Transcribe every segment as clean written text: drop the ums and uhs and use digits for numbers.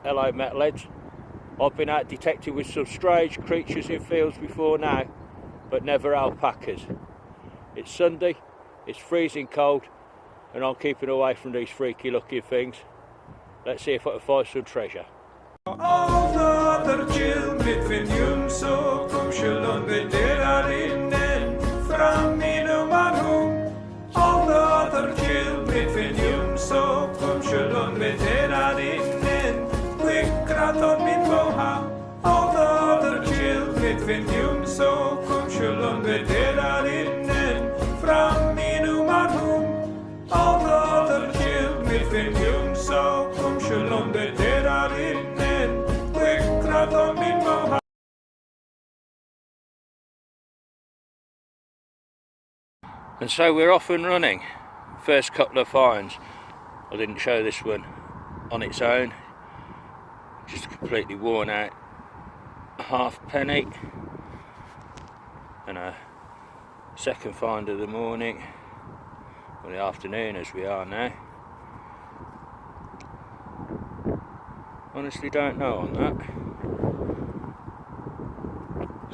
Hello metalheads. I've been out detecting with some strange creatures in fields before now, but never alpacas. It's Sunday, it's freezing cold, and I'm keeping away from these freaky looking things. Let's see if I can find some treasure. And so we're off and running. First couple of finds. I didn't show this one on its own. Just completely worn out halfpenny. And a second find of the morning, or the afternoon as we are now. Honestly don't know on that.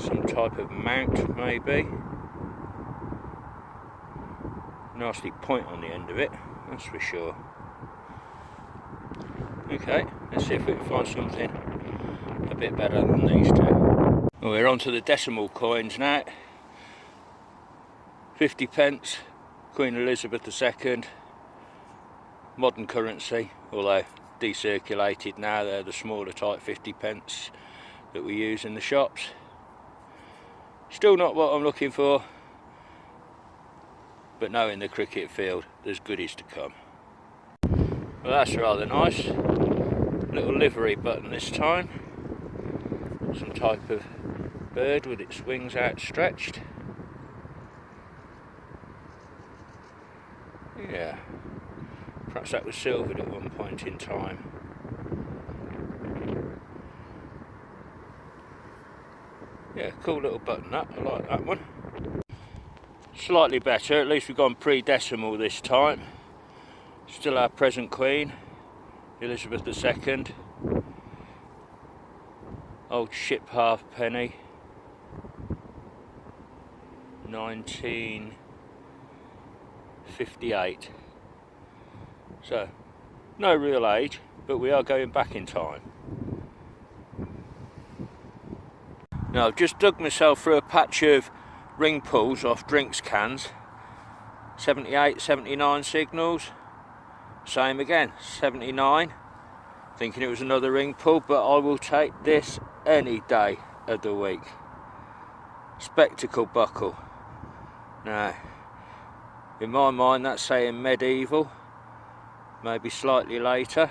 Some type of mount maybe. Nasty point on the end of it, that's for sure. Okay, let's see if we can find something a bit better than these two. Well, we're on to the decimal coins now. 50p, Queen Elizabeth II, modern currency, although decirculated now. They're the smaller type 50p that we use in the shops. Still not what I'm looking for, but knowing the cricket field, there's goodies to come. Well, that's rather nice. Little livery button this time. Some type of bird with its wings outstretched. Yeah, perhaps that was silvered at one point in time. Yeah, cool little button that, I like that one. Slightly better, at least we've gone pre-decimal this time. Still our present Queen, Elizabeth II. Old ship halfpenny. 1958. So, no real age, but we are going back in time. Now I've just dug myself through a patch of ring pulls off drinks cans. 78, 79 signals. Same again, 79. Thinking it was another ring pull, but I will take this any day of the week. Spectacle buckle. Now, in my mind that's saying medieval, maybe slightly later.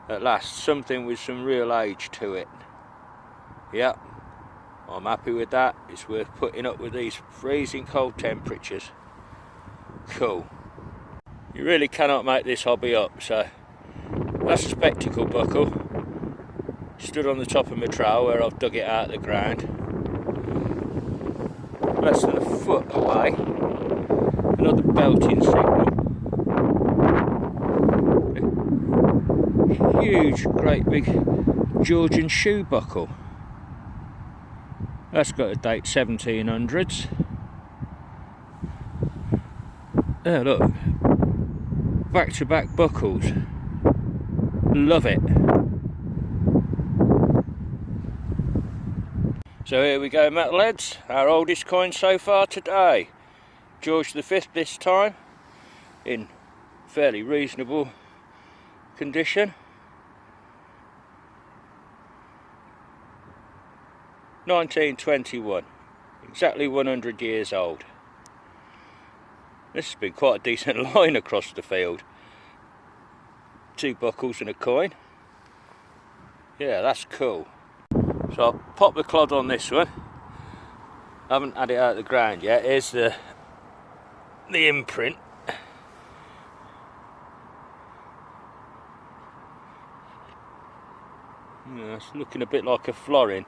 At last, something with some real age to it. Yep, I'm happy with that. It's worth putting up with these freezing cold temperatures. Cool. You really cannot make this hobby up, so that's a spectacle buckle. Stood on the top of my trowel where I've dug it out of the ground. Less than a foot away. Another belting signal. Huge, great big Georgian shoe buckle. That's got a date 1700s. There, look. Back-to-back buckles. Love it. So here we go, metalheads. Our oldest coin so far today. George V this time. In fairly reasonable condition. 1921, exactly 100 years old. This has been quite a decent line across the field. 2 buckles and a coin. Yeah, that's cool. So I'll pop the clod on this one. I haven't had it out of the ground yet. Here's the imprint. Yeah, it's looking a bit like a florin.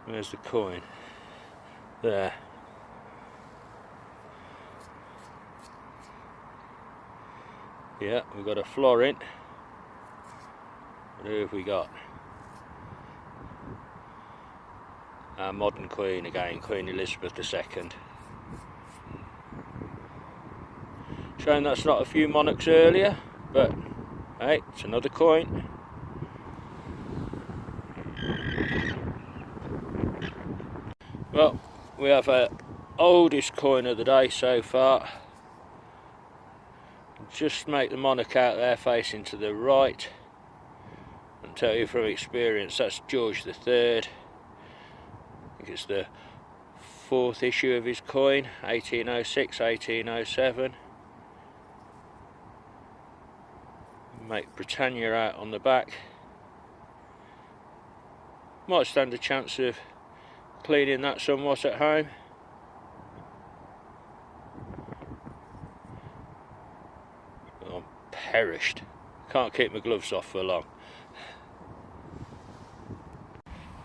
Where's the coin? There. Yeah, we've got a florin. Who have we got? Our modern queen again, Queen Elizabeth II. Showing that's not a few monarchs earlier, but hey, it's another coin. Well, we have our oldest coin of the day so far. Just make the monarch out there facing to the right, and tell you from experience that's George III. I think it's the 4th issue of his coin, 1806, 1807. Make Britannia out on the back. Might stand a chance of cleaning that somewhat at home. I'm perished. Can't keep my gloves off for long.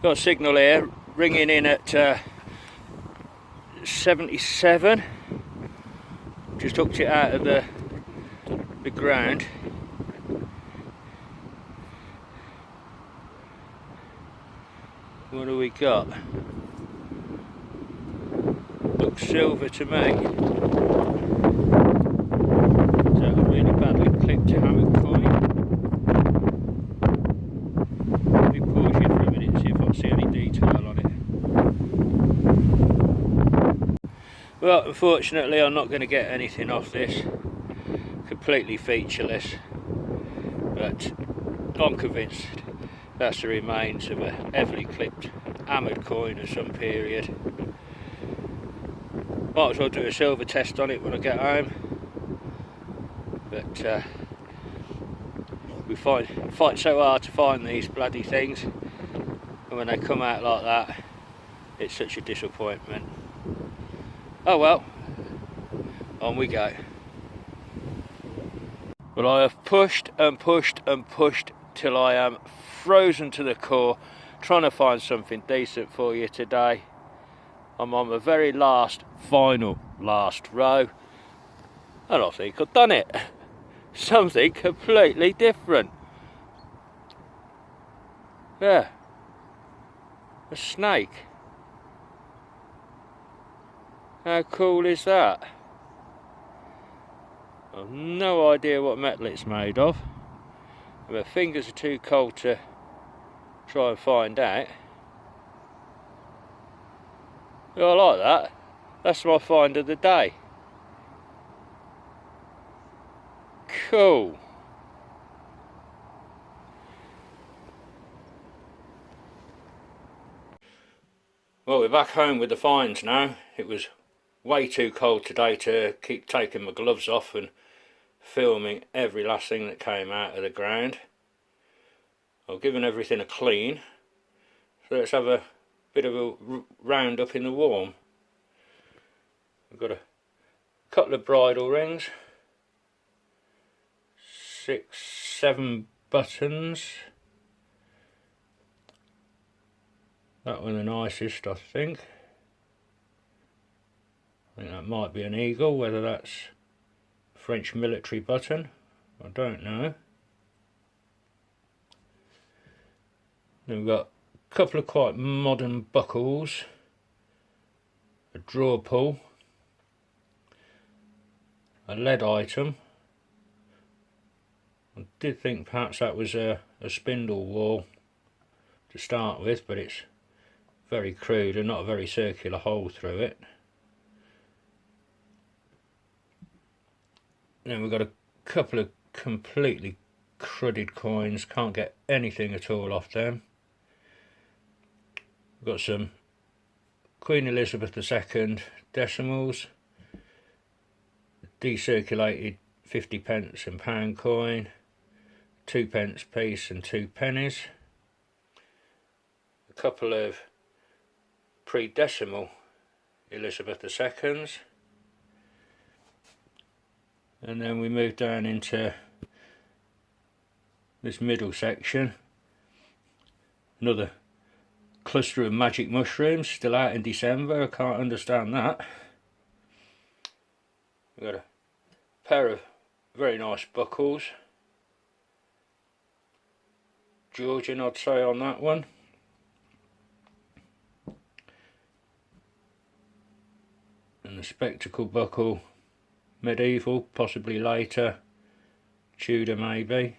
Got a signal here ringing in at 77. Just hooked it out of the ground. What do we got? Looks silver to me. Is that a really badly clipped hammer coin? Let me pause you for a minute and see if I can see any detail on it. Well, unfortunately I'm not going to get anything off this. Completely featureless. But I'm convinced that's the remains of a heavily clipped hammered coin of some period. Might as well do a silver test on it when I get home. But we fight so hard to find these bloody things, and when they come out like that, it's such a disappointment. Oh well, on we go. Well, I have pushed and pushed and pushed till I am frozen to the core, trying to find something decent for you today. I'm on the very last row, and I think I've done it. Something completely different. Yeah, a snake. How cool is that? I've no idea what metal it's made of. My fingers are too cold to try and find out. I like that. That's my find of the day. Cool. Well, we're back home with the finds now. It was way too cold today to keep taking my gloves off and filming every last thing that came out of the ground. I've given everything a clean, so let's have a bit of a round up in the warm. We've got a couple of bridle rings, 6, 7 buttons. That one the nicest, I think. I think that might be an eagle, whether that's a French military button, I don't know. Then we've got a couple of quite modern buckles, a draw pull, a lead item. I did think perhaps that was a spindle whorl to start with, but it's very crude and not a very circular hole through it. Then we've got a couple of completely crudded coins, can't get anything at all off them. We've got some Queen Elizabeth II decimals, decirculated 50p and pound coin, 2p piece and 2 pennies, a couple of pre-decimal Elizabeth II's, and then we move down into this middle section, another cluster of magic mushrooms still out in December. I can't understand that. We've got a pair of Very nice buckles. Georgian, I'd say, on that one. And the spectacle buckle, medieval, possibly later, Tudor maybe.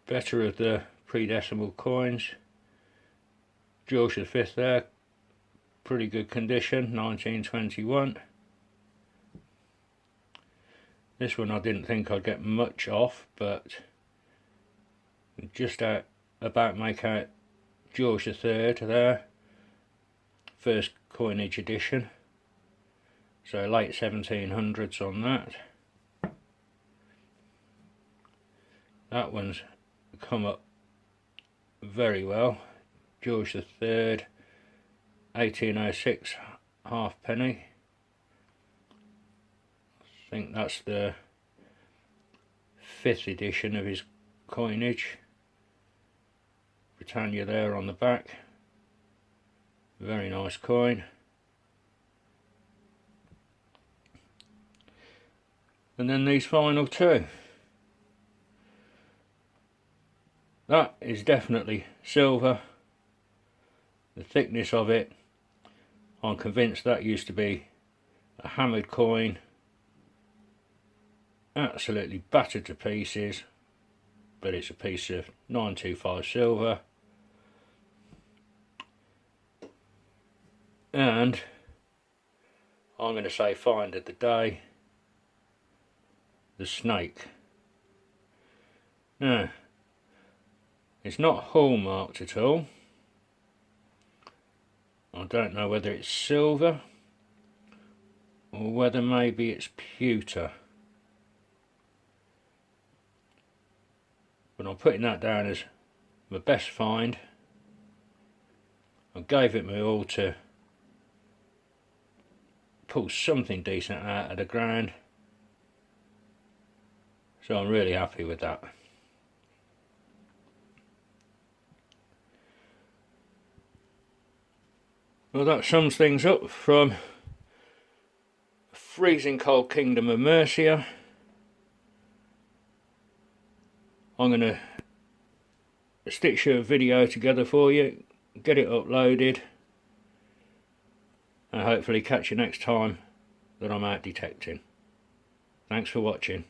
Better of the pre-decimal coins. George V there, pretty good condition, 1921. This one I didn't think I'd get much off, but just about make out George III there, first coinage edition, so late 1700s on that. That one's come up very well. George III, 1806 halfpenny. I think that's the 5th edition of his coinage. Britannia there on the back. Very nice coin. And then these final two. That is definitely silver. The thickness of it, I'm convinced that used to be a hammered coin. Absolutely battered to pieces, but it's a piece of 925 silver. And I'm going to say find of the day, the snake. Now, it's not hallmarked at all. I don't know whether it's silver or whether maybe it's pewter. But I'm putting that down as my best find. I gave it my all to pull something decent out of the ground. So I'm really happy with that. Well, that sums things up from freezing cold kingdom of Mercia. I'm going to stitch a video together for you, get it uploaded, and hopefully catch you next time that I'm out detecting. Thanks for watching.